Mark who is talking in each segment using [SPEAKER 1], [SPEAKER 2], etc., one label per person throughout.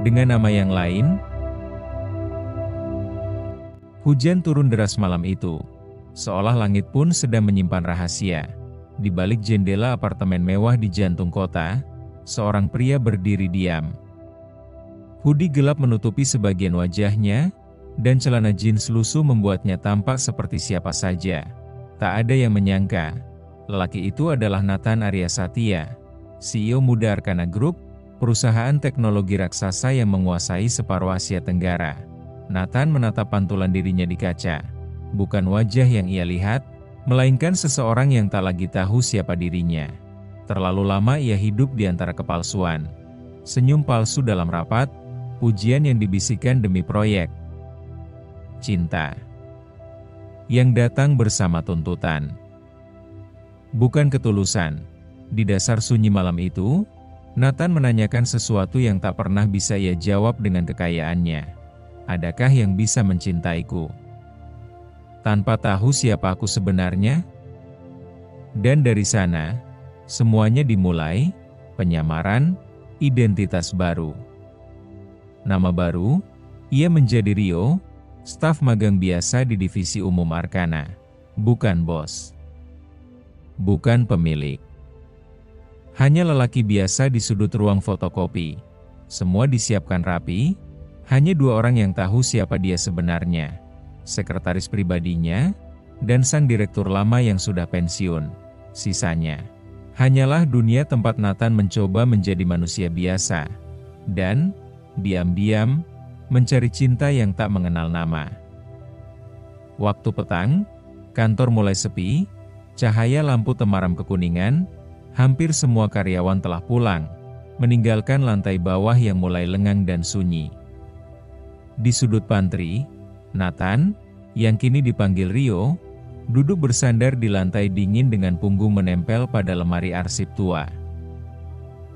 [SPEAKER 1] Dengan nama yang lain, hujan turun deras malam itu, seolah langit pun sedang menyimpan rahasia. Di balik jendela apartemen mewah di jantung kota, seorang pria berdiri diam. Hoodie gelap menutupi sebagian wajahnya, dan celana jeans lusuh membuatnya tampak seperti siapa saja. Tak ada yang menyangka, lelaki itu adalah Nathan Arya Satya, CEO muda Arkana Group, perusahaan teknologi raksasa yang menguasai separuh Asia Tenggara. Nathan menatap pantulan dirinya di kaca. Bukan wajah yang ia lihat, melainkan seseorang yang tak lagi tahu siapa dirinya. Terlalu lama ia hidup di antara kepalsuan. Senyum palsu dalam rapat, pujian yang dibisikkan demi proyek. Cinta yang datang bersama tuntutan. Bukan ketulusan. Di dasar sunyi malam itu, Nathan menanyakan sesuatu yang tak pernah bisa ia jawab dengan kekayaannya. Adakah yang bisa mencintaiku tanpa tahu siapa aku sebenarnya? Dan dari sana, semuanya dimulai, penyamaran, identitas baru. Nama baru, ia menjadi Rio, staf magang biasa di divisi umum Arkana. Bukan bos. Bukan pemilik. Hanya lelaki biasa di sudut ruang fotokopi. Semua disiapkan rapi, hanya dua orang yang tahu siapa dia sebenarnya. Sekretaris pribadinya, dan sang direktur lama yang sudah pensiun. Sisanya, hanyalah dunia tempat Nathan mencoba menjadi manusia biasa. Dan, diam-diam, mencari cinta yang tak mengenal nama. Waktu petang, kantor mulai sepi, cahaya lampu temaram kekuningan, hampir semua karyawan telah pulang, meninggalkan lantai bawah yang mulai lengang dan sunyi. Di sudut pantry, Nathan, yang kini dipanggil Rio, duduk bersandar di lantai dingin dengan punggung menempel pada lemari arsip tua.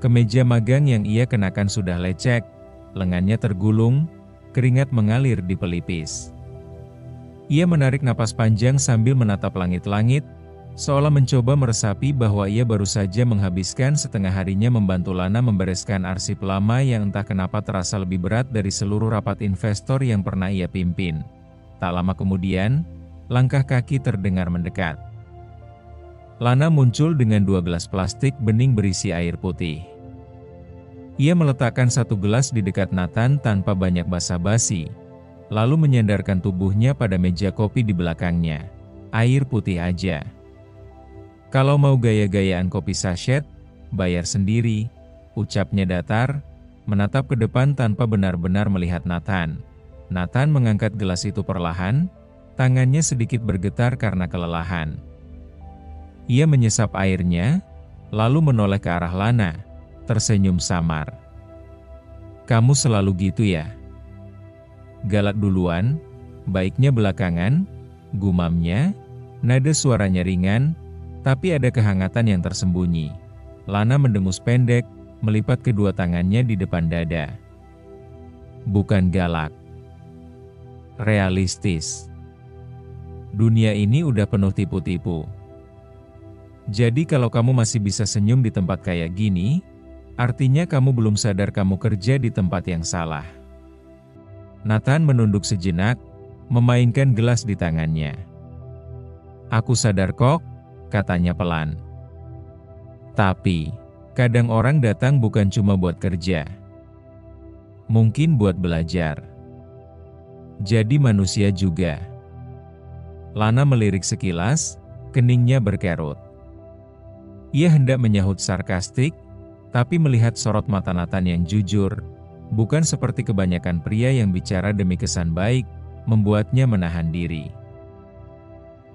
[SPEAKER 1] Kemeja magang yang ia kenakan sudah lecek, lengannya tergulung, keringat mengalir di pelipis. Ia menarik napas panjang sambil menatap langit-langit, seolah mencoba meresapi bahwa ia baru saja menghabiskan setengah harinya membantu Lana membereskan arsip lama yang entah kenapa terasa lebih berat dari seluruh rapat investor yang pernah ia pimpin. Tak lama kemudian, langkah kaki terdengar mendekat. Lana muncul dengan 2 gelas plastik bening berisi air putih. Ia meletakkan satu gelas di dekat Nathan tanpa banyak basa-basi, lalu menyandarkan tubuhnya pada meja kopi di belakangnya. Air putih aja. Kalau mau gaya-gayaan kopi sachet, bayar sendiri, ucapnya datar, menatap ke depan tanpa benar-benar melihat Nathan. Nathan mengangkat gelas itu perlahan, tangannya sedikit bergetar karena kelelahan. Ia menyesap airnya, lalu menoleh ke arah Lana, tersenyum samar. Kamu selalu gitu ya? Galak duluan, baiknya belakangan, gumamnya, nada suaranya ringan, tapi ada kehangatan yang tersembunyi. Lana mendengus pendek, melipat kedua tangannya di depan dada. Bukan galak. Realistis. Dunia ini udah penuh tipu-tipu. Jadi kalau kamu masih bisa senyum di tempat kayak gini, artinya kamu belum sadar kamu kerja di tempat yang salah. Nathan menunduk sejenak, memainkan gelas di tangannya. Aku sadar kok, katanya pelan. Tapi, kadang orang datang bukan cuma buat kerja. Mungkin buat belajar. Jadi manusia juga. Lana melirik sekilas, keningnya berkerut. Ia hendak menyahut sarkastik, tapi melihat sorot mata Nathan yang jujur, bukan seperti kebanyakan pria yang bicara demi kesan baik, membuatnya menahan diri.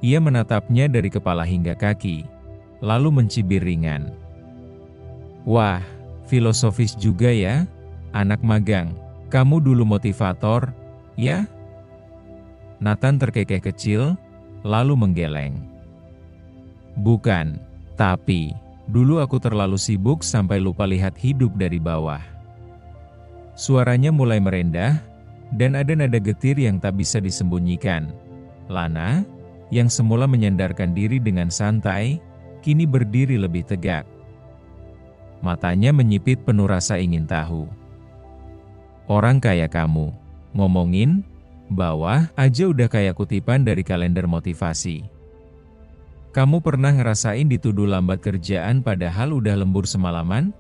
[SPEAKER 1] Ia menatapnya dari kepala hingga kaki, lalu mencibir ringan. Wah, filosofis juga ya, anak magang. Kamu dulu motivator, ya? Nathan terkekeh kecil, lalu menggeleng. Bukan, tapi, dulu aku terlalu sibuk sampai lupa lihat hidup dari bawah. Suaranya mulai merendah, dan ada nada getir yang tak bisa disembunyikan. Lana, yang semula menyandarkan diri dengan santai, kini berdiri lebih tegak. Matanya menyipit penuh rasa ingin tahu. Orang kayak kamu, ngomongin, bawah aja udah kayak kutipan dari kalender motivasi. Kamu pernah ngerasain dituduh lambat kerjaan padahal udah lembur semalaman?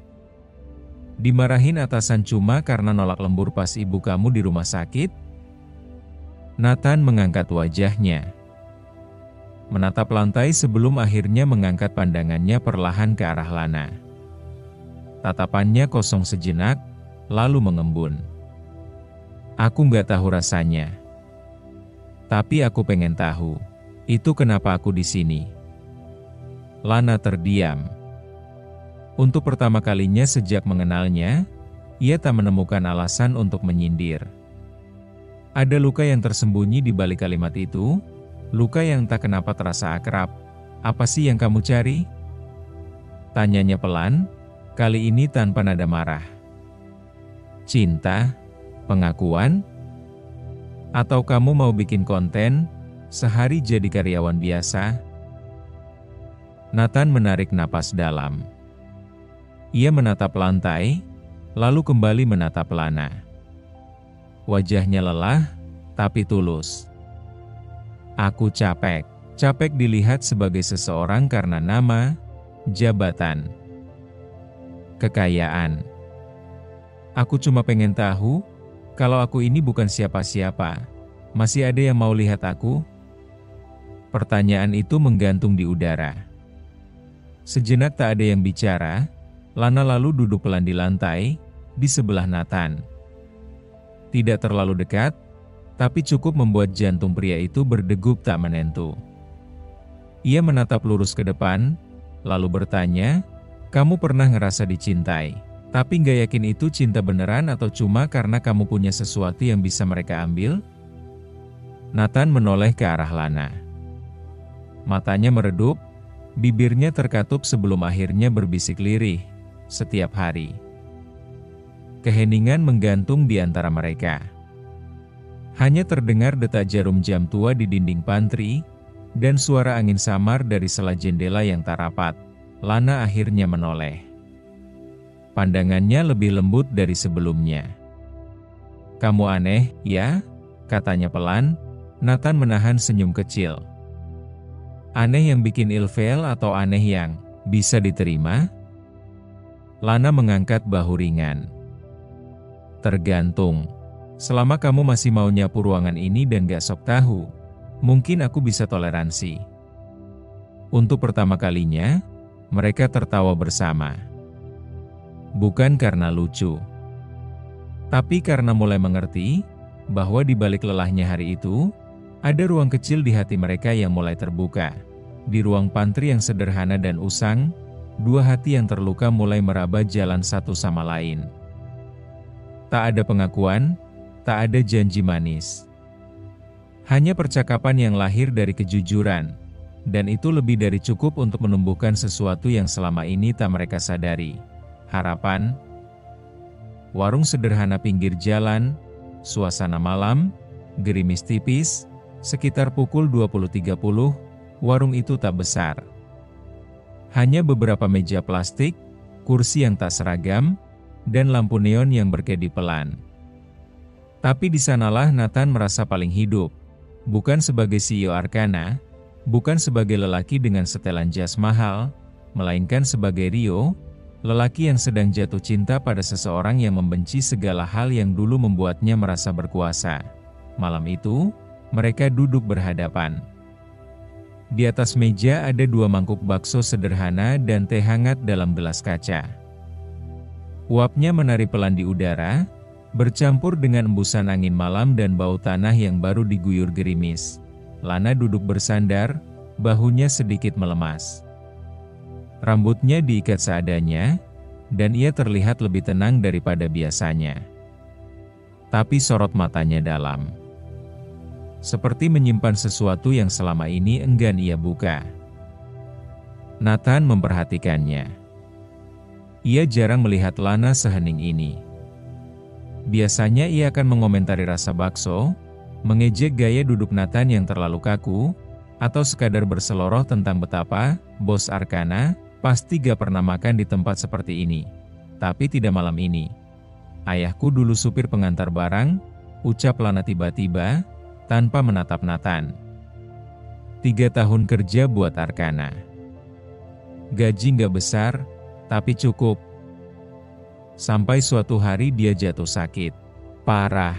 [SPEAKER 1] Dimarahin atasan cuma karena nolak lembur pas ibu kamu di rumah sakit? Nathan mengangkat wajahnya, menatap lantai sebelum akhirnya mengangkat pandangannya perlahan ke arah Lana. Tatapannya kosong sejenak, lalu mengembun. Aku nggak tahu rasanya. Tapi aku pengen tahu, itu kenapa aku di sini. Lana terdiam. Untuk pertama kalinya sejak mengenalnya, ia tak menemukan alasan untuk menyindir. Ada luka yang tersembunyi di balik kalimat itu, luka yang tak kenapa terasa akrab. Apa sih yang kamu cari? Tanyanya pelan, kali ini tanpa nada marah. Cinta? Pengakuan? Atau kamu mau bikin konten, sehari jadi karyawan biasa? Nathan menarik napas dalam. Ia menatap lantai, lalu kembali menatap Lana. Wajahnya lelah, tapi tulus. Aku capek dilihat sebagai seseorang karena nama, jabatan, kekayaan. Aku cuma pengen tahu, kalau aku ini bukan siapa-siapa, masih ada yang mau lihat aku? Pertanyaan itu menggantung di udara. Sejenak tak ada yang bicara, Lana lalu duduk pelan di lantai, di sebelah Nathan. Tidak terlalu dekat, tapi cukup membuat jantung pria itu berdegup tak menentu. Ia menatap lurus ke depan, lalu bertanya, kamu pernah ngerasa dicintai? Tapi nggak yakin itu cinta beneran atau cuma karena kamu punya sesuatu yang bisa mereka ambil? Nathan menoleh ke arah Lana. Matanya meredup, bibirnya terkatup sebelum akhirnya berbisik lirih, setiap hari. Keheningan menggantung di antara mereka. Hanya terdengar detak jarum jam tua di dinding pantry, dan suara angin samar dari sela jendela yang tak rapat. Lana akhirnya menoleh. Pandangannya lebih lembut dari sebelumnya. Kamu aneh, ya? Katanya pelan. Nathan menahan senyum kecil. Aneh yang bikin ilfeel atau aneh yang bisa diterima? Lana mengangkat bahu ringan. Tergantung. Selama kamu masih mau nyapu ruangan ini dan gak sok tahu, mungkin aku bisa toleransi. Untuk pertama kalinya, mereka tertawa bersama. Bukan karena lucu, tapi karena mulai mengerti bahwa di balik lelahnya hari itu, ada ruang kecil di hati mereka yang mulai terbuka. Di ruang pantry yang sederhana dan usang, dua hati yang terluka mulai meraba jalan satu sama lain. Tak ada pengakuan, tak ada janji manis. Hanya percakapan yang lahir dari kejujuran, dan itu lebih dari cukup untuk menumbuhkan sesuatu yang selama ini tak mereka sadari. Harapan. Warung sederhana pinggir jalan, suasana malam, gerimis tipis, sekitar pukul 20.30, warung itu tak besar. Hanya beberapa meja plastik, kursi yang tak seragam, dan lampu neon yang berkedip pelan. Tapi di sanalah Nathan merasa paling hidup, bukan sebagai CEO Arkana, bukan sebagai lelaki dengan setelan jas mahal, melainkan sebagai Rio, lelaki yang sedang jatuh cinta pada seseorang yang membenci segala hal yang dulu membuatnya merasa berkuasa. Malam itu, mereka duduk berhadapan. Di atas meja ada dua mangkuk bakso sederhana dan teh hangat dalam gelas kaca. Uapnya menari pelan di udara, bercampur dengan embusan angin malam dan bau tanah yang baru diguyur gerimis. Lana duduk bersandar, bahunya sedikit melemas. Rambutnya diikat seadanya, dan ia terlihat lebih tenang daripada biasanya. Tapi sorot matanya dalam. Seperti menyimpan sesuatu yang selama ini enggan ia buka. Nathan memperhatikannya. Ia jarang melihat Lana sehening ini. Biasanya ia akan mengomentari rasa bakso, mengejek gaya duduk Nathan yang terlalu kaku, atau sekadar berseloroh tentang betapa bos Arkana pasti gak pernah makan di tempat seperti ini. Tapi tidak malam ini. Ayahku dulu supir pengantar barang, ucap Lana tiba-tiba, tanpa menatap Nathan. 3 tahun kerja buat Arkana. Gaji nggak besar, tapi cukup. Sampai suatu hari dia jatuh sakit. Parah.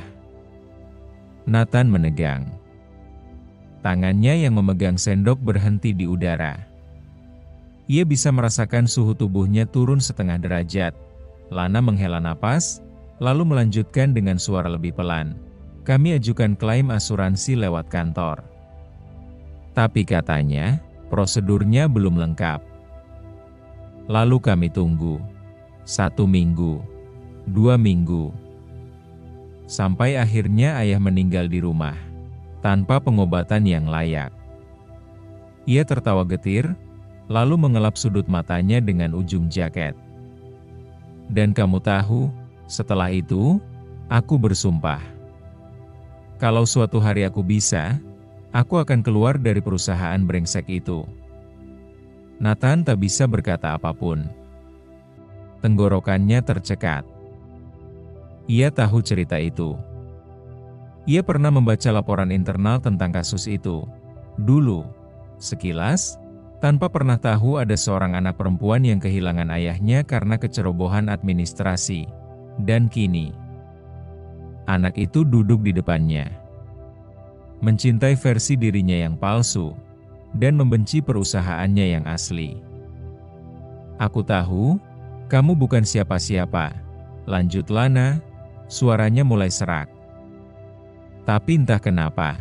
[SPEAKER 1] Nathan menegang. Tangannya yang memegang sendok berhenti di udara. Ia bisa merasakan suhu tubuhnya turun setengah derajat. Lana menghela napas, lalu melanjutkan dengan suara lebih pelan. Kami ajukan klaim asuransi lewat kantor. Tapi katanya, prosedurnya belum lengkap. Lalu kami tunggu. 1 minggu, 2 minggu. Sampai akhirnya ayah meninggal di rumah, tanpa pengobatan yang layak. Ia tertawa getir, lalu mengelap sudut matanya dengan ujung jaket. Dan kamu tahu, setelah itu, aku bersumpah. Kalau suatu hari aku bisa, aku akan keluar dari perusahaan brengsek itu. Nathan tak bisa berkata apapun. Tenggorokannya tercekat. Ia tahu cerita itu. Ia pernah membaca laporan internal tentang kasus itu. Dulu, sekilas, tanpa pernah tahu ada seorang anak perempuan yang kehilangan ayahnya karena kecerobohan administrasi. Dan kini, anak itu duduk di depannya. Mencintai versi dirinya yang palsu, dan membenci perusahaannya yang asli. Aku tahu, kamu bukan siapa-siapa, lanjut Lana, suaranya mulai serak. Tapi entah kenapa,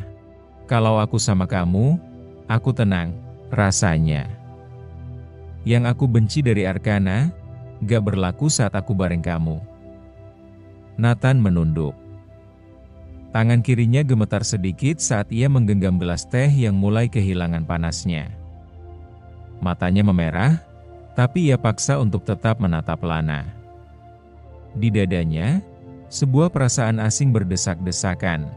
[SPEAKER 1] kalau aku sama kamu, aku tenang, rasanya. Yang aku benci dari Arkana, gak berlaku saat aku bareng kamu. Nathan menunduk. Tangan kirinya gemetar sedikit saat ia menggenggam gelas teh yang mulai kehilangan panasnya. Matanya memerah, tapi ia paksa untuk tetap menatap Lana. Di dadanya, sebuah perasaan asing berdesak-desakan.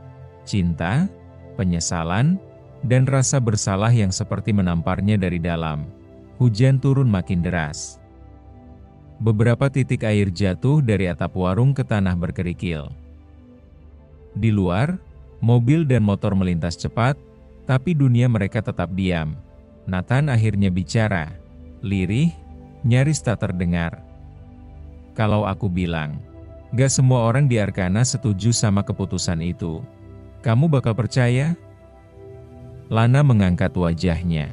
[SPEAKER 1] Cinta, penyesalan, dan rasa bersalah yang seperti menamparnya dari dalam. Hujan turun makin deras. Beberapa titik air jatuh dari atap warung ke tanah berkerikil. Di luar, mobil dan motor melintas cepat, tapi dunia mereka tetap diam. Nathan akhirnya bicara, lirih, nyaris tak terdengar. Kalau aku bilang, gak semua orang di Arkana setuju sama keputusan itu, kamu bakal percaya? Lana mengangkat wajahnya.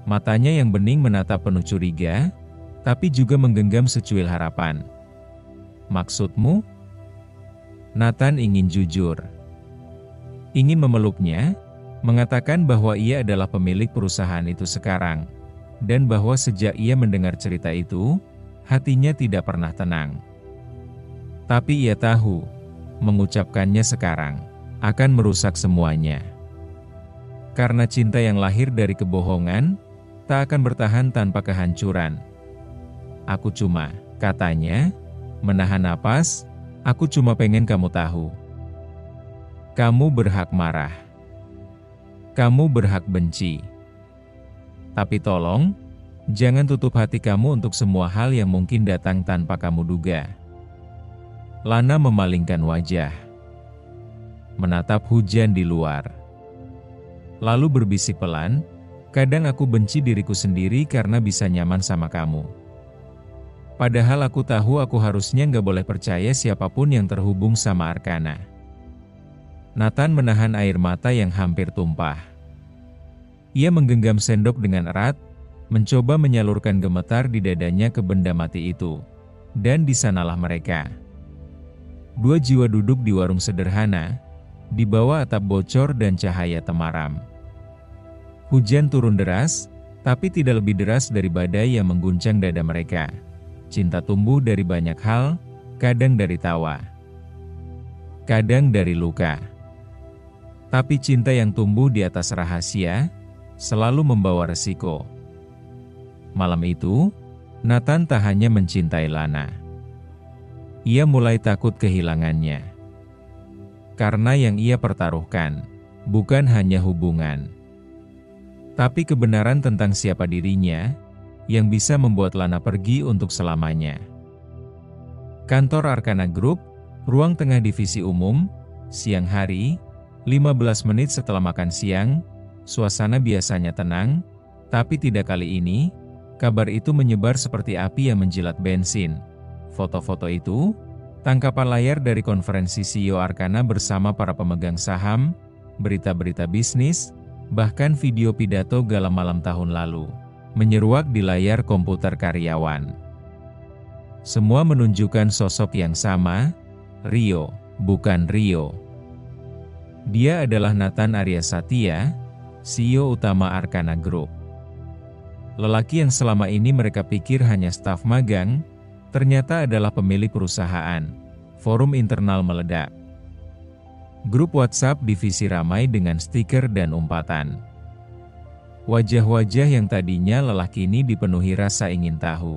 [SPEAKER 1] Matanya yang bening menatap penuh curiga, tapi juga menggenggam secuil harapan. Maksudmu? Nathan ingin jujur. Ingin memeluknya, mengatakan bahwa ia adalah pemilik perusahaan itu sekarang, dan bahwa sejak ia mendengar cerita itu, hatinya tidak pernah tenang. Tapi ia tahu, mengucapkannya sekarang, akan merusak semuanya. Karena cinta yang lahir dari kebohongan, tak akan bertahan tanpa kehancuran. Aku cuma, katanya, menahan napas, aku cuma pengen kamu tahu. Kamu berhak marah. Kamu berhak benci. Tapi tolong, jangan tutup hati kamu untuk semua hal yang mungkin datang tanpa kamu duga. Lana memalingkan wajah, menatap hujan di luar. Lalu berbisik pelan, kadang aku benci diriku sendiri karena bisa nyaman sama kamu. Padahal aku tahu aku harusnya nggak boleh percaya siapapun yang terhubung sama Arkana. Nathan menahan air mata yang hampir tumpah. Ia menggenggam sendok dengan erat, mencoba menyalurkan gemetar di dadanya ke benda mati itu. Dan di sanalah mereka. 2 jiwa duduk di warung sederhana, di bawah atap bocor dan cahaya temaram. Hujan turun deras, tapi tidak lebih deras dari badai yang mengguncang dada mereka. Cinta tumbuh dari banyak hal, kadang dari tawa, kadang dari luka. Tapi cinta yang tumbuh di atas rahasia, selalu membawa resiko. Malam itu, Nathan tak hanya mencintai Lana. Ia mulai takut kehilangannya. Karena yang ia pertaruhkan, bukan hanya hubungan, tapi kebenaran tentang siapa dirinya, yang bisa membuat Lana pergi untuk selamanya. Kantor Arkana Group, ruang tengah divisi umum, siang hari, 15 menit setelah makan siang, suasana biasanya tenang, tapi tidak kali ini, kabar itu menyebar seperti api yang menjilat bensin. Foto-foto itu, tangkapan layar dari konferensi CEO Arkana bersama para pemegang saham, berita-berita bisnis, bahkan video pidato gala malam tahun lalu, menyeruak di layar komputer karyawan. Semua menunjukkan sosok yang sama, Rio, bukan Rio. Dia adalah Nathan Arya Satya, CEO utama Arkana Group. Lelaki yang selama ini mereka pikir hanya staf magang, ternyata adalah pemilik perusahaan. Forum internal meledak. Grup WhatsApp divisi ramai dengan stiker dan umpatan. Wajah-wajah yang tadinya lelah kini dipenuhi rasa ingin tahu.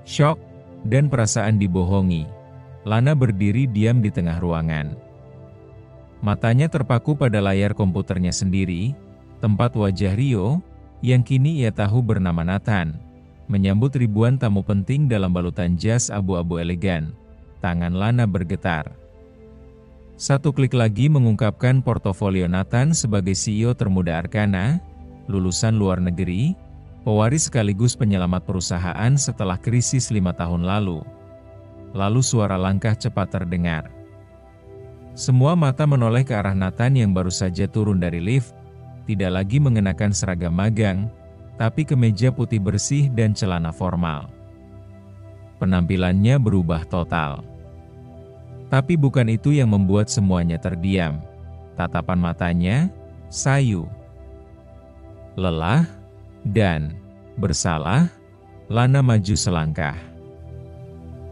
[SPEAKER 1] Syok dan perasaan dibohongi. Lana berdiri diam di tengah ruangan. Matanya terpaku pada layar komputernya sendiri, tempat wajah Rio, yang kini ia tahu bernama Nathan, menyambut ribuan tamu penting dalam balutan jas abu-abu elegan. Tangan Lana bergetar. Satu klik lagi mengungkapkan portofolio Nathan sebagai CEO termuda Arkana, lulusan luar negeri, pewaris sekaligus penyelamat perusahaan setelah krisis 5 tahun lalu. Lalu suara langkah cepat terdengar. Semua mata menoleh ke arah Nathan yang baru saja turun dari lift, tidak lagi mengenakan seragam magang, tapi kemeja putih bersih dan celana formal. Penampilannya berubah total. Tapi bukan itu yang membuat semuanya terdiam. Tatapan matanya, sayu. Lelah, dan bersalah, Lana maju selangkah.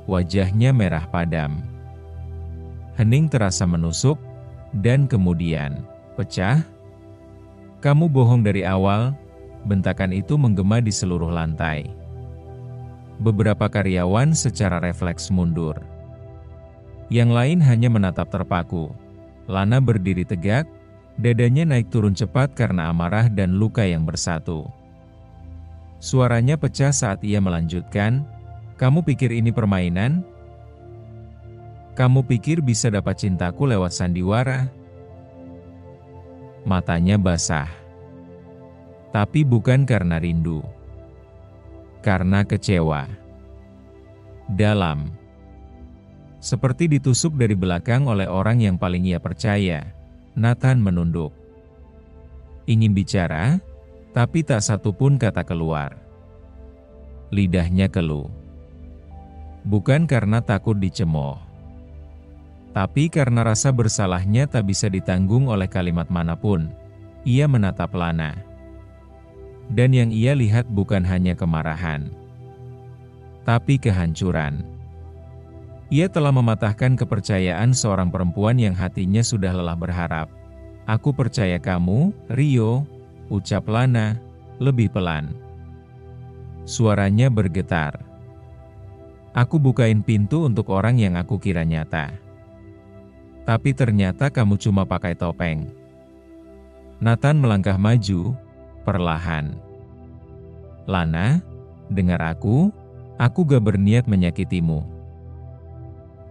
[SPEAKER 1] Wajahnya merah padam. Hening terasa menusuk, dan kemudian pecah. "Kamu bohong dari awal," bentakan itu menggema di seluruh lantai. Beberapa karyawan secara refleks mundur. Yang lain hanya menatap terpaku. Lana berdiri tegak, dadanya naik turun cepat karena amarah dan luka yang bersatu. Suaranya pecah saat ia melanjutkan, "Kamu pikir ini permainan? Kamu pikir bisa dapat cintaku lewat sandiwara?" Matanya basah. Tapi bukan karena rindu. Karena kecewa. Dalam. Seperti ditusuk dari belakang oleh orang yang paling ia percaya, Nathan menunduk. Ingin bicara, tapi tak satu pun kata keluar. Lidahnya keluh. Bukan karena takut dicemooh, tapi karena rasa bersalahnya tak bisa ditanggung oleh kalimat manapun. Ia menatap Lana. Dan yang ia lihat bukan hanya kemarahan, tapi kehancuran. Ia telah mematahkan kepercayaan seorang perempuan yang hatinya sudah lelah berharap. "Aku percaya kamu, Rio," ucap Lana, lebih pelan. Suaranya bergetar. "Aku bukain pintu untuk orang yang aku kira nyata. Tapi ternyata kamu cuma pakai topeng." Nathan melangkah maju, perlahan. "Lana, dengar aku gak berniat menyakitimu.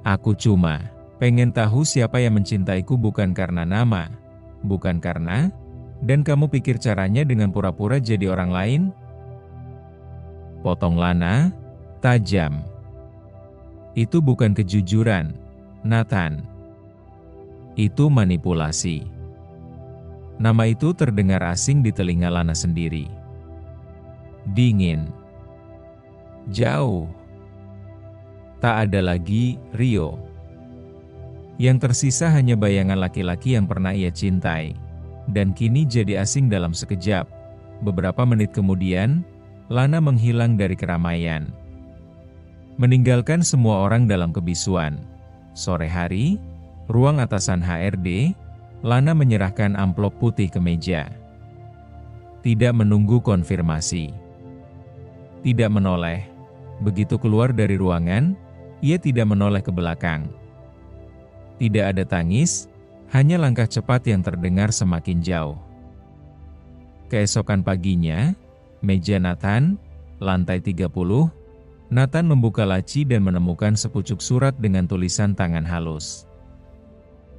[SPEAKER 1] Aku cuma pengen tahu siapa yang mencintaiku bukan karena nama, bukan karena, dan kamu pikir caranya dengan pura-pura jadi orang lain?" Potong Lana, tajam. "Itu bukan kejujuran, Nathan. Itu manipulasi." Nama itu terdengar asing di telinga Lana sendiri. Dingin. Jauh. Tak ada lagi Rio. Yang tersisa hanya bayangan laki-laki yang pernah ia cintai, dan kini jadi asing dalam sekejap. Beberapa menit kemudian, Lana menghilang dari keramaian, meninggalkan semua orang dalam kebisuan. Sore hari, ruang atasan HRD, Lana menyerahkan amplop putih ke meja. Tidak menunggu konfirmasi. Tidak menoleh. Begitu keluar dari ruangan, ia tidak menoleh ke belakang. Tidak ada tangis, hanya langkah cepat yang terdengar semakin jauh. Keesokan paginya, meja Nathan, lantai 30, Nathan membuka laci dan menemukan sepucuk surat dengan tulisan tangan halus.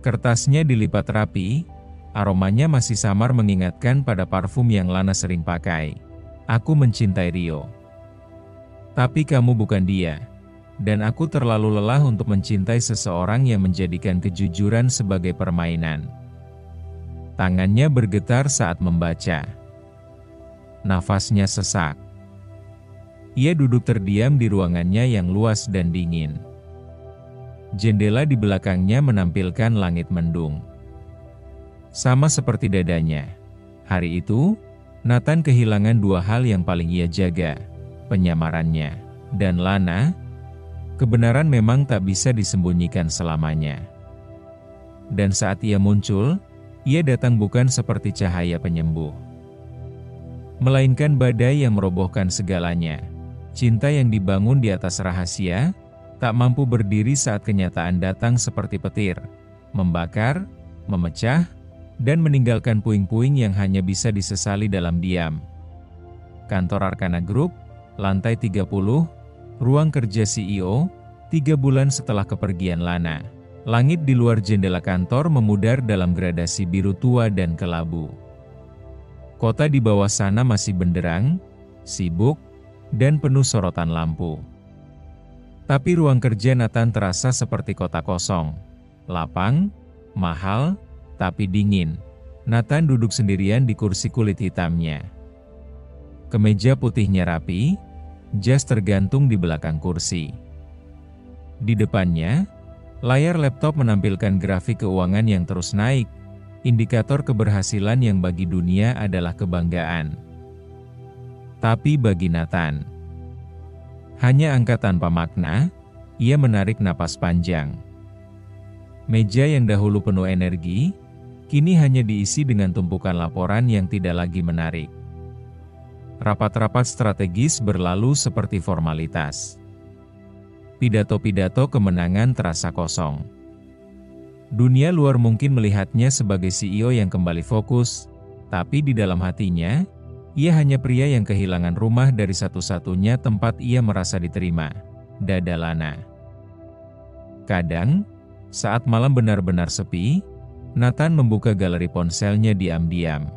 [SPEAKER 1] Kertasnya dilipat rapi, aromanya masih samar mengingatkan pada parfum yang Lana sering pakai. Aku mencintai Rio. Tapi kamu bukan dia. Dan aku terlalu lelah untuk mencintai seseorang yang menjadikan kejujuran sebagai permainan. Tangannya bergetar saat membaca. Nafasnya sesak. Ia duduk terdiam di ruangannya yang luas dan dingin. Jendela di belakangnya menampilkan langit mendung. Sama seperti dadanya. Hari itu, Nathan kehilangan dua hal yang paling ia jaga, penyamarannya, dan Lana. Kebenaran memang tak bisa disembunyikan selamanya. Dan saat ia muncul, ia datang bukan seperti cahaya penyembuh, melainkan badai yang merobohkan segalanya. Cinta yang dibangun di atas rahasia, tak mampu berdiri saat kenyataan datang seperti petir, membakar, memecah, dan meninggalkan puing-puing yang hanya bisa disesali dalam diam. Kantor Arkana Group, lantai 30, ruang kerja CEO, 3 bulan setelah kepergian Lana. Langit di luar jendela kantor memudar dalam gradasi biru tua dan kelabu. Kota di bawah sana masih benderang, sibuk, dan penuh sorotan lampu. Tapi ruang kerja Nathan terasa seperti kota kosong. Lapang, mahal, tapi dingin. Nathan duduk sendirian di kursi kulit hitamnya. Kemeja putihnya rapi, jas tergantung di belakang kursi. Di depannya, layar laptop menampilkan grafik keuangan yang terus naik, indikator keberhasilan yang bagi dunia adalah kebanggaan. Tapi bagi Nathan, hanya angka tanpa makna. Ia menarik napas panjang. Meja yang dahulu penuh energi, kini hanya diisi dengan tumpukan laporan yang tidak lagi menarik. Rapat-rapat strategis berlalu seperti formalitas. Pidato-pidato kemenangan terasa kosong. Dunia luar mungkin melihatnya sebagai CEO yang kembali fokus, tapi di dalam hatinya, ia hanya pria yang kehilangan rumah dari satu-satunya tempat ia merasa diterima, dada Lana. Kadang, saat malam benar-benar sepi, Nathan membuka galeri ponselnya diam-diam.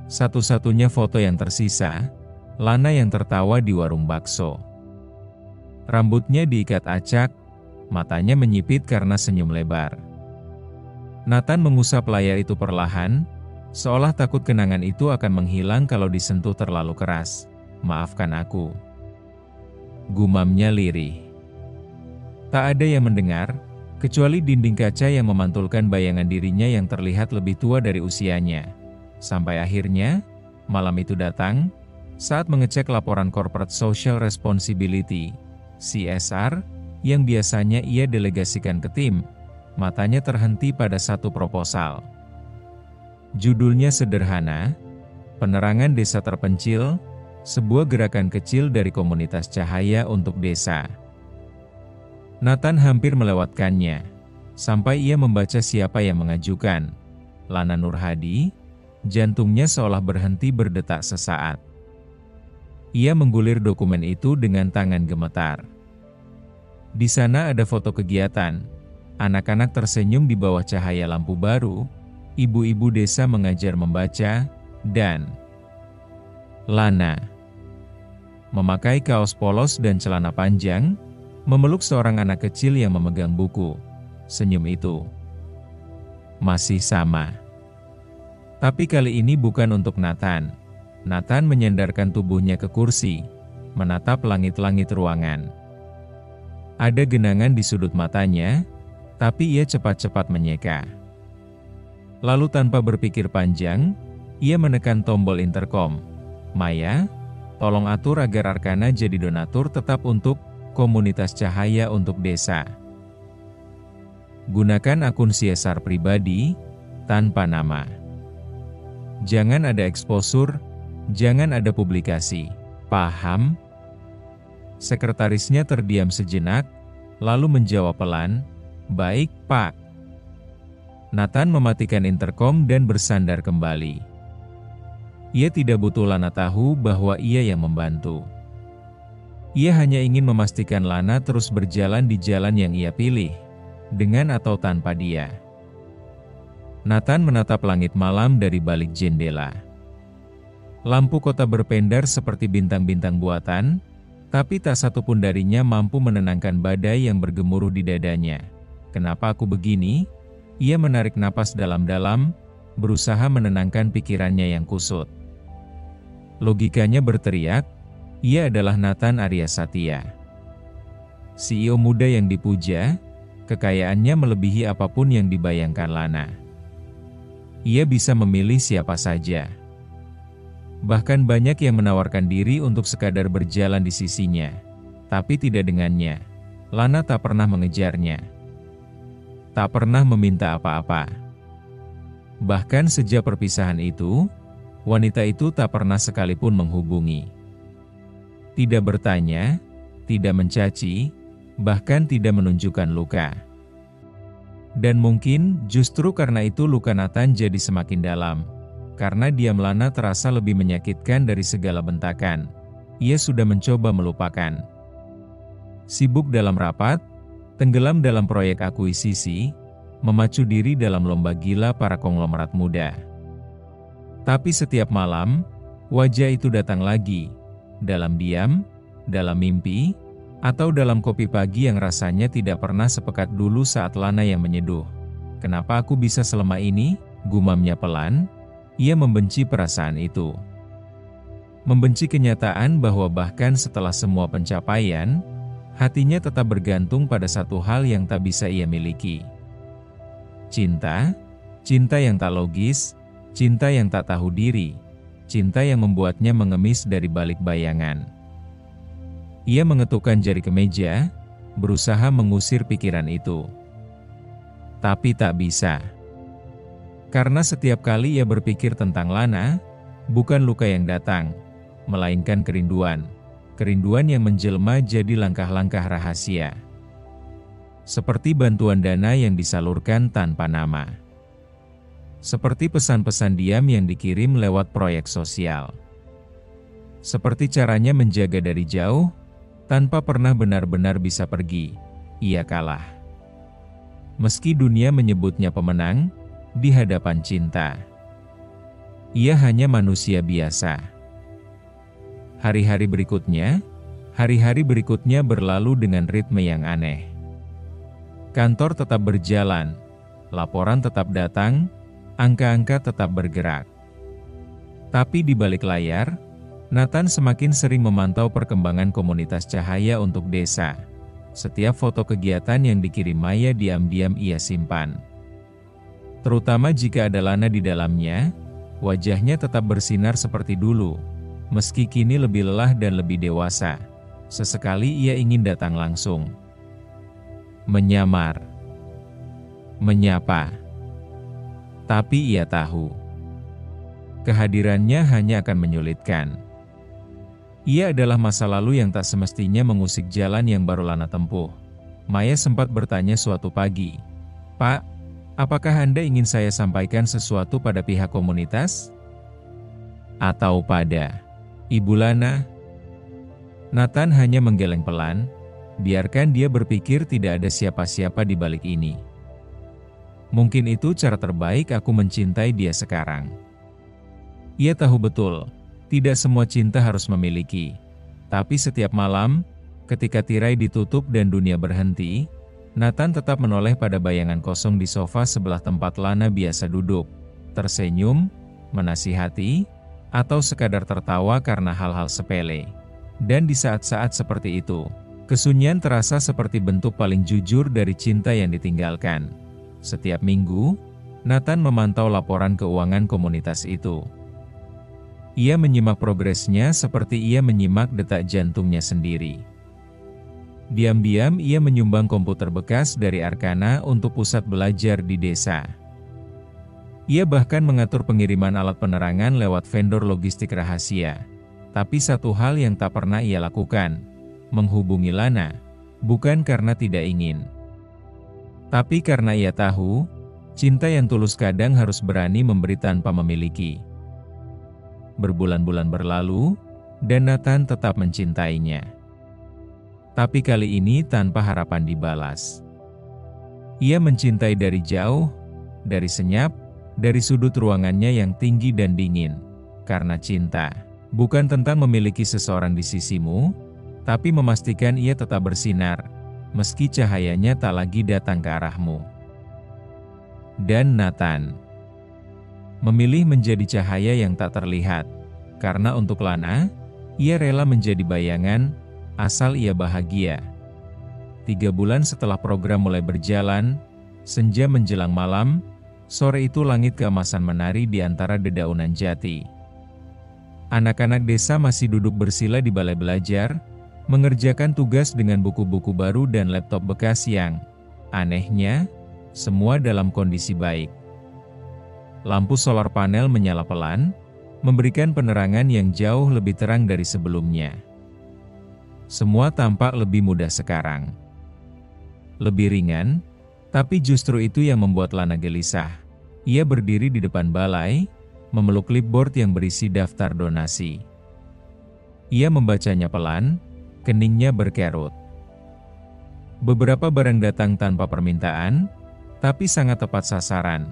[SPEAKER 1] Satu-satunya foto yang tersisa, Lana yang tertawa di warung bakso. Rambutnya diikat acak, matanya menyipit karena senyum lebar. Nathan mengusap layar itu perlahan, seolah takut kenangan itu akan menghilang kalau disentuh terlalu keras. Maafkan aku, gumamnya lirih. Tak ada yang mendengar, kecuali dinding kaca yang memantulkan bayangan dirinya yang terlihat lebih tua dari usianya. Sampai akhirnya, malam itu datang, saat mengecek laporan Corporate Social Responsibility, CSR, yang biasanya ia delegasikan ke tim, matanya terhenti pada satu proposal. Judulnya sederhana, Penerangan Desa Terpencil, sebuah gerakan kecil dari komunitas cahaya untuk desa. Nathan hampir melewatkannya, sampai ia membaca siapa yang mengajukan. Lana Nurhadi, jantungnya seolah berhenti berdetak sesaat. Ia menggulir dokumen itu dengan tangan gemetar. Di sana ada foto kegiatan, anak-anak tersenyum di bawah cahaya lampu baru, ibu-ibu desa mengajar membaca, dan Lana memakai kaos polos dan celana panjang, memeluk seorang anak kecil yang memegang buku. Senyum itu masih sama. Tapi kali ini bukan untuk Nathan. Nathan menyandarkan tubuhnya ke kursi, menatap langit-langit ruangan. Ada genangan di sudut matanya, tapi ia cepat-cepat menyeka. Lalu tanpa berpikir panjang, ia menekan tombol interkom. Maya, tolong atur agar Arkana jadi donatur tetap untuk komunitas cahaya untuk desa. Gunakan akun CSR pribadi, tanpa nama. Jangan ada exposure, jangan ada publikasi. Paham? Sekretarisnya terdiam sejenak, lalu menjawab pelan, "Baik, Pak." Nathan mematikan interkom dan bersandar kembali. Ia tidak butuh Lana tahu bahwa ia yang membantu. Ia hanya ingin memastikan Lana terus berjalan di jalan yang ia pilih, dengan atau tanpa dia. Nathan menatap langit malam dari balik jendela. Lampu kota berpendar seperti bintang-bintang buatan, tapi tak satu pun darinya mampu menenangkan badai yang bergemuruh di dadanya. Kenapa aku begini? Ia menarik napas dalam-dalam, berusaha menenangkan pikirannya yang kusut. Logikanya berteriak, ia adalah Nathan Arya Satya. CEO muda yang dipuja, kekayaannya melebihi apapun yang dibayangkan Lana. Ia bisa memilih siapa saja. Bahkan banyak yang menawarkan diri untuk sekadar berjalan di sisinya. Tapi tidak dengannya. Lana tak pernah mengejarnya. Tak pernah meminta apa-apa. Bahkan sejak perpisahan itu, wanita itu tak pernah sekalipun menghubungi. Tidak bertanya, tidak mencaci, bahkan tidak menunjukkan luka. Dan mungkin justru karena itu luka Nathan jadi semakin dalam. Karena diam Lana terasa lebih menyakitkan dari segala bentakan. Ia sudah mencoba melupakan. Sibuk dalam rapat, tenggelam dalam proyek akuisisi, memacu diri dalam lomba gila para konglomerat muda. Tapi setiap malam, wajah itu datang lagi, dalam diam, dalam mimpi, atau dalam kopi pagi yang rasanya tidak pernah sepekat dulu saat Lana yang menyeduh. Kenapa aku bisa selemah ini? Gumamnya pelan. Ia membenci perasaan itu. Membenci kenyataan bahwa bahkan setelah semua pencapaian, hatinya tetap bergantung pada satu hal yang tak bisa ia miliki. Cinta, cinta yang tak logis, cinta yang tak tahu diri, cinta yang membuatnya mengemis dari balik bayangan. Ia mengetukkan jari ke meja, berusaha mengusir pikiran itu. Tapi tak bisa. Karena setiap kali ia berpikir tentang Lana, bukan luka yang datang, melainkan kerinduan. Kerinduan yang menjelma jadi langkah-langkah rahasia. Seperti bantuan dana yang disalurkan tanpa nama. Seperti pesan-pesan diam yang dikirim lewat proyek sosial. Seperti caranya menjaga dari jauh, tanpa pernah benar-benar bisa pergi, ia kalah. Meski dunia menyebutnya pemenang, di hadapan cinta, ia hanya manusia biasa. Hari-hari berikutnya berlalu dengan ritme yang aneh. Kantor tetap berjalan, laporan tetap datang, angka-angka tetap bergerak. Tapi di balik layar, Nathan semakin sering memantau perkembangan komunitas cahaya untuk desa. Setiap foto kegiatan yang dikirim Maya diam-diam ia simpan. Terutama jika ada Lana di dalamnya, wajahnya tetap bersinar seperti dulu. Meski kini lebih lelah dan lebih dewasa, sesekali ia ingin datang langsung. Menyamar. Menyapa. Tapi ia tahu, kehadirannya hanya akan menyulitkan. Ia adalah masa lalu yang tak semestinya mengusik jalan yang baru Lana tempuh. Maya sempat bertanya suatu pagi, "Pak, apakah Anda ingin saya sampaikan sesuatu pada pihak komunitas? Atau pada Ibu Lana?" Nathan hanya menggeleng pelan, biarkan dia berpikir tidak ada siapa-siapa di balik ini. Mungkin itu cara terbaik aku mencintai dia sekarang. Ia tahu betul, tidak semua cinta harus memiliki. Tapi setiap malam, ketika tirai ditutup dan dunia berhenti, Nathan tetap menoleh pada bayangan kosong di sofa sebelah tempat Lana biasa duduk, tersenyum, menasihati, atau sekadar tertawa karena hal-hal sepele. Dan di saat-saat seperti itu, kesunyian terasa seperti bentuk paling jujur dari cinta yang ditinggalkan. Setiap minggu, Nathan memantau laporan keuangan komunitas itu. Ia menyimak progresnya seperti ia menyimak detak jantungnya sendiri. Diam-diam ia menyumbang komputer bekas dari Arkana untuk pusat belajar di desa. Ia bahkan mengatur pengiriman alat penerangan lewat vendor logistik rahasia. Tapi satu hal yang tak pernah ia lakukan, menghubungi Lana, bukan karena tidak ingin. Tapi karena ia tahu, cinta yang tulus kadang harus berani memberi tanpa memiliki. Berbulan-bulan berlalu, dan Nathan tetap mencintainya. Tapi kali ini tanpa harapan dibalas. Ia mencintai dari jauh, dari senyap, dari sudut ruangannya yang tinggi dan dingin. Karena cinta, bukan tentang memiliki seseorang di sisimu, tapi memastikan ia tetap bersinar, meski cahayanya tak lagi datang ke arahmu. Dan Nathan memilih menjadi cahaya yang tak terlihat, karena untuk Lana, ia rela menjadi bayangan, asal ia bahagia. 3 bulan setelah program mulai berjalan, senja menjelang malam, sore itu langit keemasan menari di antara dedaunan jati. Anak-anak desa masih duduk bersila di balai belajar, mengerjakan tugas dengan buku-buku baru dan laptop bekas yang, anehnya, semua dalam kondisi baik. Lampu solar panel menyala pelan, memberikan penerangan yang jauh lebih terang dari sebelumnya. Semua tampak lebih mudah sekarang. Lebih ringan, tapi justru itu yang membuat Lana gelisah. Ia berdiri di depan balai, memeluk clipboard yang berisi daftar donasi. Ia membacanya pelan, keningnya berkerut. Beberapa barang datang tanpa permintaan, tapi sangat tepat sasaran.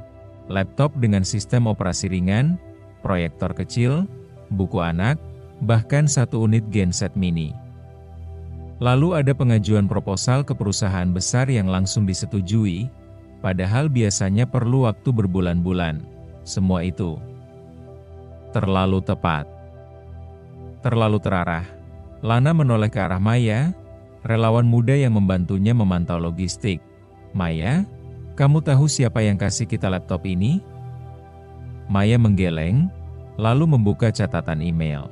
[SPEAKER 1] Laptop dengan sistem operasi ringan, proyektor kecil, buku anak, bahkan 1 unit genset mini. Lalu ada pengajuan proposal ke perusahaan besar yang langsung disetujui, padahal biasanya perlu waktu berbulan-bulan. Semua itu terlalu tepat, terlalu terarah. Lana menoleh ke arah Maya, relawan muda yang membantunya memantau logistik. "Maya, kamu tahu siapa yang kasih kita laptop ini?" Maya menggeleng, lalu membuka catatan email.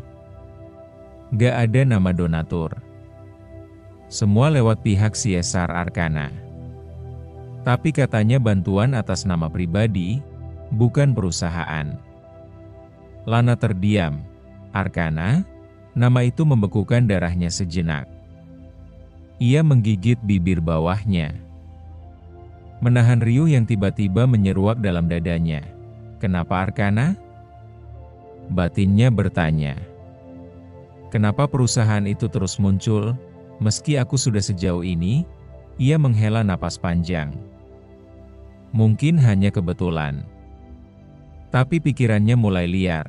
[SPEAKER 1] Gak ada nama donatur. Semua lewat pihak CSR Arkana. Tapi katanya bantuan atas nama pribadi, bukan perusahaan. Lana terdiam. Arkana? Nama itu membekukan darahnya sejenak. Ia menggigit bibir bawahnya, menahan riuh yang tiba-tiba menyeruak dalam dadanya. Kenapa Arkana? Batinnya bertanya. Kenapa perusahaan itu terus muncul? Meski aku sudah sejauh ini, ia menghela napas panjang. Mungkin hanya kebetulan. Tapi pikirannya mulai liar.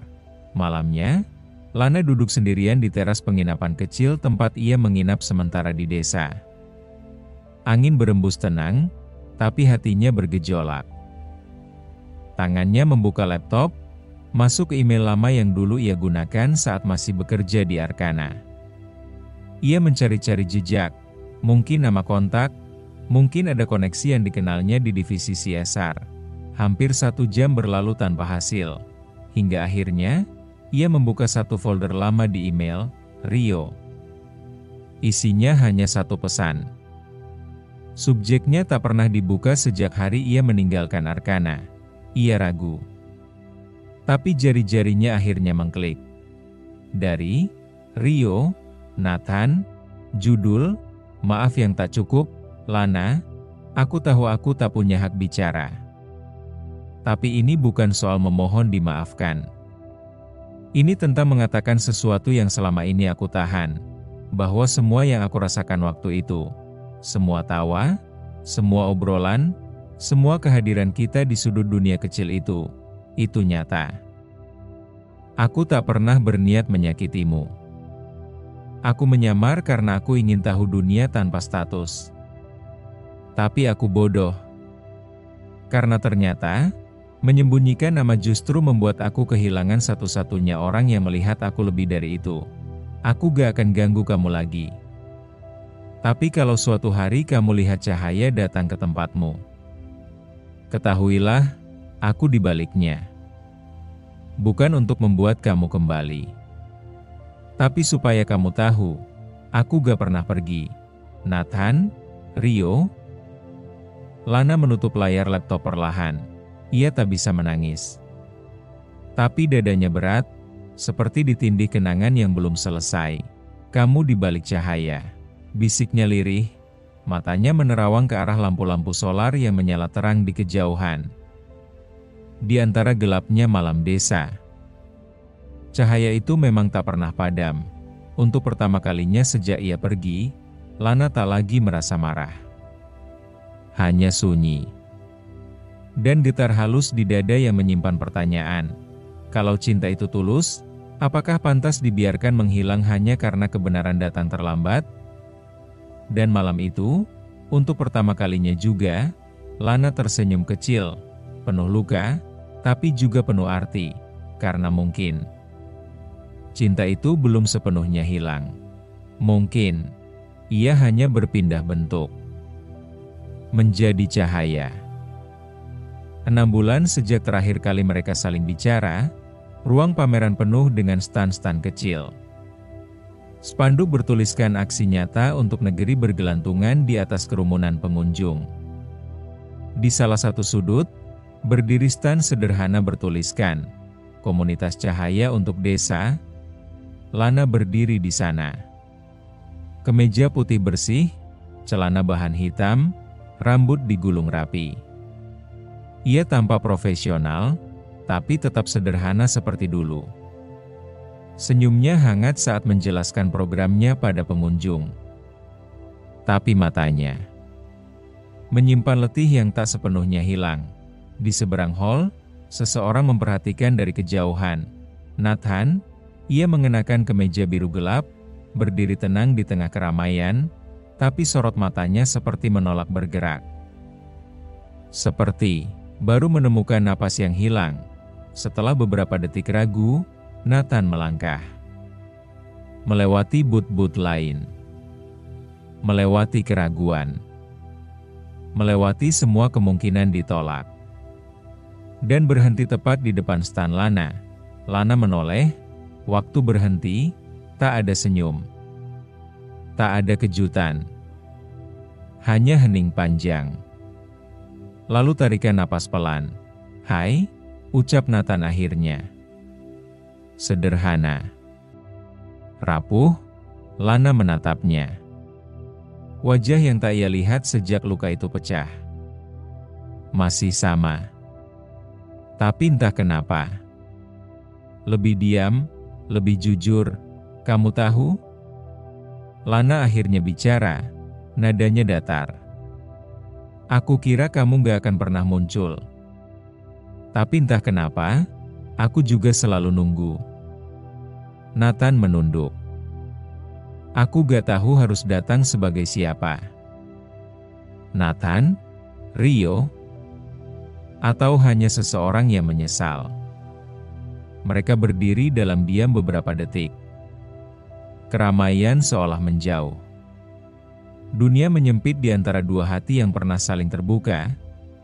[SPEAKER 1] Malamnya, Lana duduk sendirian di teras penginapan kecil tempat ia menginap sementara di desa. Angin berembus tenang, tapi hatinya bergejolak. Tangannya membuka laptop, masuk ke email lama yang dulu ia gunakan saat masih bekerja di Arkana. Ia mencari-cari jejak, mungkin nama kontak, mungkin ada koneksi yang dikenalnya di divisi CSR. Hampir 1 jam berlalu tanpa hasil, hingga akhirnya, ia membuka satu folder lama di email, Rio. Isinya hanya 1 pesan. Subjeknya tak pernah dibuka sejak hari ia meninggalkan Arkana. Ia ragu. Tapi jari-jarinya akhirnya mengklik. Dari Rio, Nathan, judul, "Maaf yang tak cukup, Lana, aku tahu aku tak punya hak bicara. Tapi ini bukan soal memohon dimaafkan. Ini tentang mengatakan sesuatu yang selama ini aku tahan, bahwa semua yang aku rasakan waktu itu, semua tawa, semua obrolan, semua kehadiran kita di sudut dunia kecil itu nyata. Aku tak pernah berniat menyakitimu. Aku menyamar karena aku ingin tahu dunia tanpa status. Tapi aku bodoh. Karena ternyata, menyembunyikan nama justru membuat aku kehilangan satu-satunya orang yang melihat aku lebih dari itu. Aku gak akan ganggu kamu lagi. Tapi kalau suatu hari kamu lihat cahaya datang ke tempatmu, ketahuilah, aku di baliknya. Bukan untuk membuat kamu kembali. Tapi supaya kamu tahu, aku gak pernah pergi. Nathan, Rio." Lana menutup layar laptop perlahan. Ia tak bisa menangis. Tapi dadanya berat, seperti ditindih kenangan yang belum selesai. "Kamu di balik cahaya," bisiknya lirih. Matanya menerawang ke arah lampu-lampu solar yang menyala terang di kejauhan. Di antara gelapnya malam desa, cahaya itu memang tak pernah padam. Untuk pertama kalinya sejak ia pergi, Lana tak lagi merasa marah. Hanya sunyi. Dan getar halus di dada yang menyimpan pertanyaan. Kalau cinta itu tulus, apakah pantas dibiarkan menghilang hanya karena kebenaran datang terlambat? Dan malam itu, untuk pertama kalinya juga, Lana tersenyum kecil, penuh luka, tapi juga penuh arti, karena mungkin cinta itu belum sepenuhnya hilang. Mungkin ia hanya berpindah bentuk menjadi cahaya. 6 bulan sejak terakhir kali mereka saling bicara, ruang pameran penuh dengan stan-stan kecil. Spanduk bertuliskan aksi nyata untuk negeri bergelantungan di atas kerumunan pengunjung. Di salah satu sudut, berdiri stan sederhana bertuliskan, Komunitas Cahaya untuk Desa. Lana berdiri di sana. Kemeja putih bersih, celana bahan hitam, rambut digulung rapi. Ia tampak profesional, tapi tetap sederhana seperti dulu. Senyumnya hangat saat menjelaskan programnya pada pengunjung. Tapi matanya menyimpan letih yang tak sepenuhnya hilang. Di seberang hall, seseorang memperhatikan dari kejauhan. Nathan, ia mengenakan kemeja biru gelap, berdiri tenang di tengah keramaian, tapi sorot matanya seperti menolak bergerak. Seperti baru menemukan napas yang hilang. Setelah beberapa detik ragu, Nathan melangkah. Melewati but-but lain. Melewati keraguan. Melewati semua kemungkinan ditolak. Dan berhenti tepat di depan stan Lana. Lana menoleh, waktu berhenti, tak ada senyum. Tak ada kejutan. Hanya hening panjang. Lalu tarikan napas pelan. "Hai," ucap Nathan akhirnya. Sederhana. Rapuh, Lana menatapnya. Wajah yang tak ia lihat sejak luka itu pecah. Masih sama. Tapi entah kenapa. Lebih diam, lebih jujur. "Kamu tahu?" Lana akhirnya bicara, nadanya datar. "Aku kira kamu gak akan pernah muncul. Tapi entah kenapa, aku juga selalu nunggu." Nathan menunduk. "Aku gak tahu harus datang sebagai siapa. Nathan? Rio? Atau hanya seseorang yang menyesal?" Mereka berdiri dalam diam beberapa detik. Keramaian seolah menjauh. Dunia menyempit di antara dua hati yang pernah saling terbuka,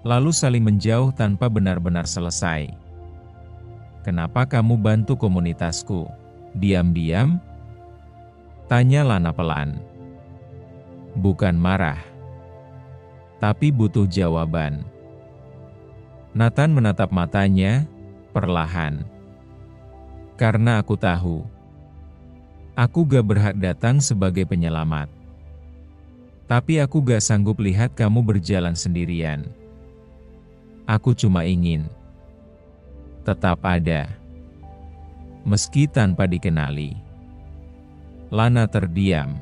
[SPEAKER 1] lalu saling menjauh tanpa benar-benar selesai. "Kenapa kamu bantu komunitasku? Diam-diam?" Tanya Lana pelan. Bukan marah, tapi butuh jawaban. Nathan menatap matanya, perlahan. "Karena aku tahu, aku gak berhak datang sebagai penyelamat. Tapi aku gak sanggup lihat kamu berjalan sendirian. Aku cuma ingin tetap ada, meski tanpa dikenali." Lana terdiam.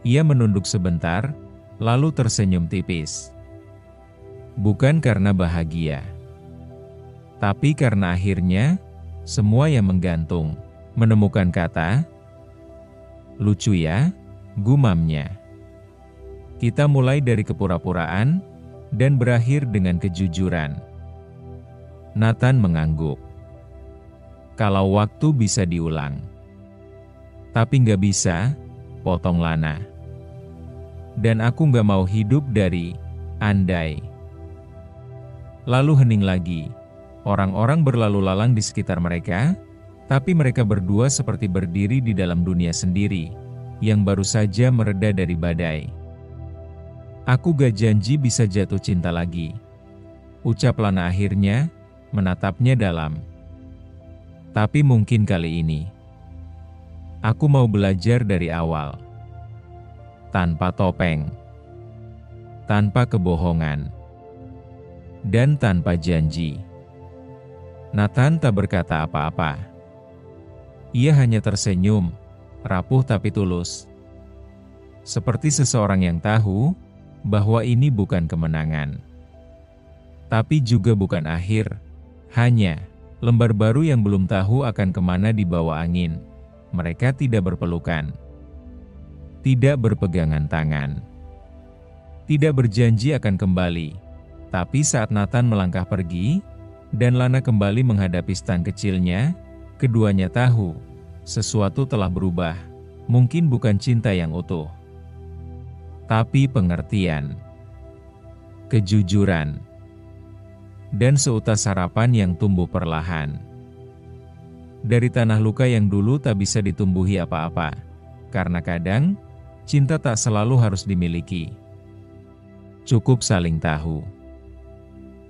[SPEAKER 1] Ia menunduk sebentar, lalu tersenyum tipis. Bukan karena bahagia, tapi karena akhirnya, semua yang menggantung, menemukan kata. "Lucu ya," gumamnya. "Kita mulai dari kepura-puraan, dan berakhir dengan kejujuran." Nathan mengangguk. "Kalau waktu bisa diulang." "Tapi nggak bisa," potong Lana. "Dan aku nggak mau hidup dari andai." Lalu hening lagi. Orang-orang berlalu lalang di sekitar mereka, tapi mereka berdua seperti berdiri di dalam dunia sendiri, yang baru saja mereda dari badai. "Aku gak janji bisa jatuh cinta lagi," ucap Lana akhirnya, menatapnya dalam. "Tapi mungkin kali ini, aku mau belajar dari awal. Tanpa topeng, tanpa kebohongan, dan tanpa janji." Nathan tak berkata apa-apa. Ia hanya tersenyum, rapuh tapi tulus. seperti seseorang yang tahu bahwa ini bukan kemenangan, tapi juga bukan akhir, hanya lembar baru yang belum tahu akan kemana dibawa angin. Mereka tidak berpelukan, tidak berpegangan tangan, tidak berjanji akan kembali. Tapi saat Nathan melangkah pergi, dan Lana kembali menghadapi stan kecilnya, keduanya tahu sesuatu telah berubah. Mungkin bukan cinta yang utuh, tapi pengertian, kejujuran, dan seutas harapan yang tumbuh perlahan. Dari tanah luka yang dulu tak bisa ditumbuhi apa-apa, karena kadang cinta tak selalu harus dimiliki. Cukup saling tahu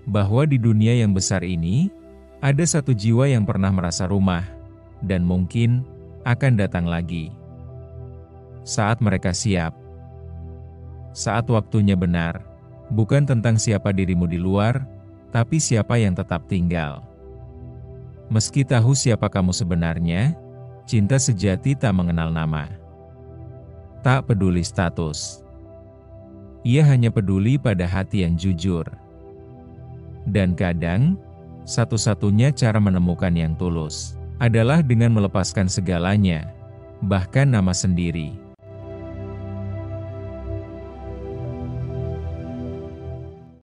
[SPEAKER 1] bahwa di dunia yang besar ini, ada satu jiwa yang pernah merasa rumah, dan mungkin akan datang lagi. Saat mereka siap, saat waktunya benar, bukan tentang siapa dirimu di luar, tapi siapa yang tetap tinggal. Meski tahu siapa kamu sebenarnya, cinta sejati tak mengenal nama. Tak peduli status. Ia hanya peduli pada hati yang jujur. Dan kadang, satu-satunya cara menemukan yang tulus adalah dengan melepaskan segalanya, bahkan nama sendiri.